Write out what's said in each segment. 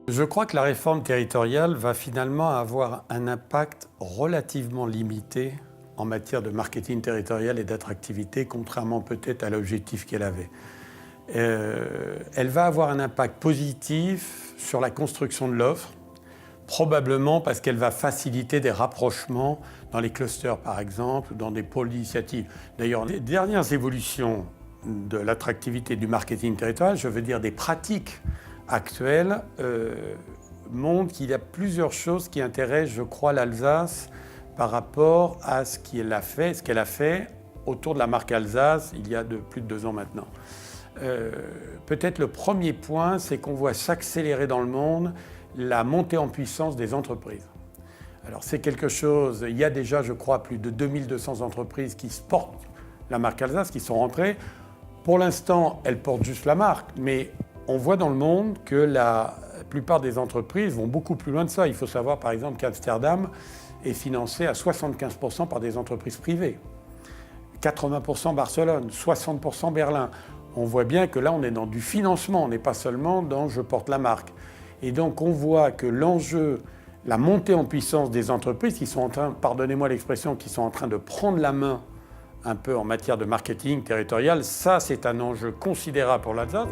Je crois que la réforme territoriale va finalement avoir un impact relativement limité en matière de marketing territorial et d'attractivité, contrairement peut-être à l'objectif qu'elle avait. Elle va avoir un impact positif sur la construction de l'offre, probablement parce qu'elle va faciliter des rapprochements dans les clusters, par exemple, dans des pôles d'initiative. D'ailleurs, les dernières évolutions de l'attractivité du marketing territorial, je veux dire des pratiques actuelles, montrent qu'il y a plusieurs choses qui intéressent, je crois, l'Alsace par rapport à ce qu'elle a fait autour de la marque Alsace il y a plus de 2 ans maintenant. Peut-être le premier point, c'est qu'on voit s'accélérer dans le monde la montée en puissance des entreprises. Alors c'est quelque chose, il y a déjà, je crois, plus de 2200 entreprises qui portent la marque Alsace, qui sont rentrées. Pour l'instant, elles portent juste la marque, mais on voit dans le monde que la plupart des entreprises vont beaucoup plus loin de ça. Il faut savoir, par exemple, qu'Amsterdam est financé à 75% par des entreprises privées. 80% Barcelone, 60% Berlin. On voit bien que là, on est dans du financement, on n'est pas seulement dans « je porte la marque ». Et donc, on voit que l'enjeu, la montée en puissance des entreprises qui sont en train, pardonnez-moi l'expression, qui sont en train de prendre la main un peu en matière de marketing territorial, ça, c'est un enjeu considérable pour l'Alsace.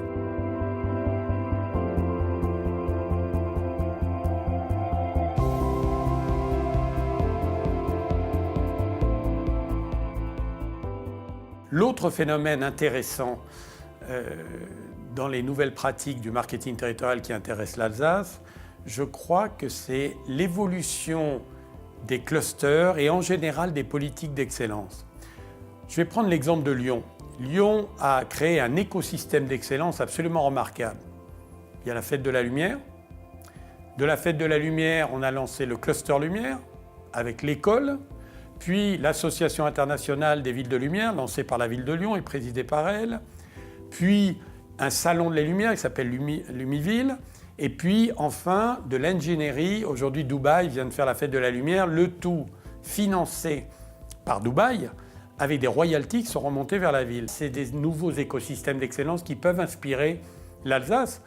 L'autre phénomène intéressant dans les nouvelles pratiques du marketing territorial qui intéresse l'Alsace, je crois que c'est l'évolution des clusters et en général des politiques d'excellence. Je vais prendre l'exemple de Lyon. Lyon a créé un écosystème d'excellence absolument remarquable. Il y a la Fête de la Lumière. De la Fête de la Lumière, on a lancé le cluster Lumière avec l'école, puis l'Association internationale des villes de lumière, lancée par la ville de Lyon et présidée par elle, puis un salon de la lumière qui s'appelle Lumiville, et puis enfin de l'ingénierie. Aujourd'hui, Dubaï vient de faire la Fête de la Lumière, le tout financé par Dubaï, avec des royalties qui sont remontées vers la ville. C'est des nouveaux écosystèmes d'excellence qui peuvent inspirer l'Alsace.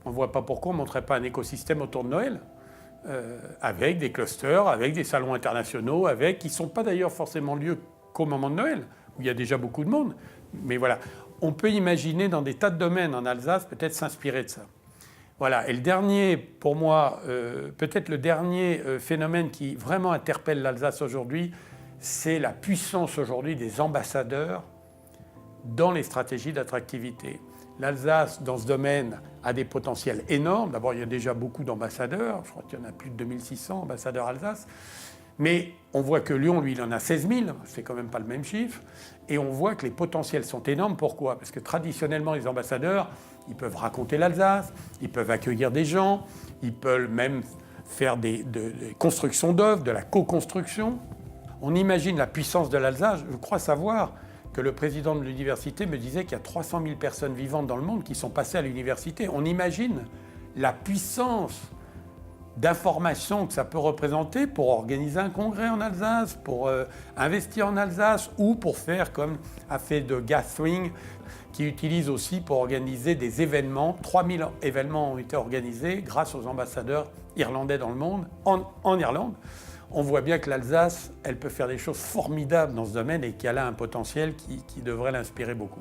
On ne voit pas pourquoi on ne montrerait pas un écosystème autour de Noël. Avec des clusters, avec des salons internationaux, qui ne sont pas d'ailleurs forcément lieu qu'au moment de Noël, où il y a déjà beaucoup de monde. Mais voilà, on peut imaginer dans des tas de domaines en Alsace peut-être s'inspirer de ça. Voilà, et le dernier, pour moi, peut-être le dernier phénomène qui vraiment interpelle l'Alsace aujourd'hui, c'est la puissance aujourd'hui des ambassadeurs dans les stratégies d'attractivité. L'Alsace, dans ce domaine, a des potentiels énormes. D'abord, il y a déjà beaucoup d'ambassadeurs. Je crois qu'il y en a plus de 2600 ambassadeurs Alsace. Mais on voit que Lyon, lui, il en a 16 000. C'est quand même pas le même chiffre. Et on voit que les potentiels sont énormes. Pourquoi ? Parce que traditionnellement, les ambassadeurs, ils peuvent raconter l'Alsace, ils peuvent accueillir des gens, ils peuvent même faire des constructions d'œuvres, de la co-construction. On imagine la puissance de l'Alsace. Je crois savoir que le président de l'université me disait qu'il y a 300 000 personnes vivantes dans le monde qui sont passées à l'université. On imagine la puissance d'information que ça peut représenter pour organiser un congrès en Alsace, pour investir en Alsace ou pour faire comme a fait de Gathering, qui utilise aussi pour organiser des événements. 3000 événements ont été organisés grâce aux ambassadeurs irlandais dans le monde, en Irlande. On voit bien que l'Alsace, elle peut faire des choses formidables dans ce domaine et qu'elle a un potentiel qui devrait l'inspirer beaucoup.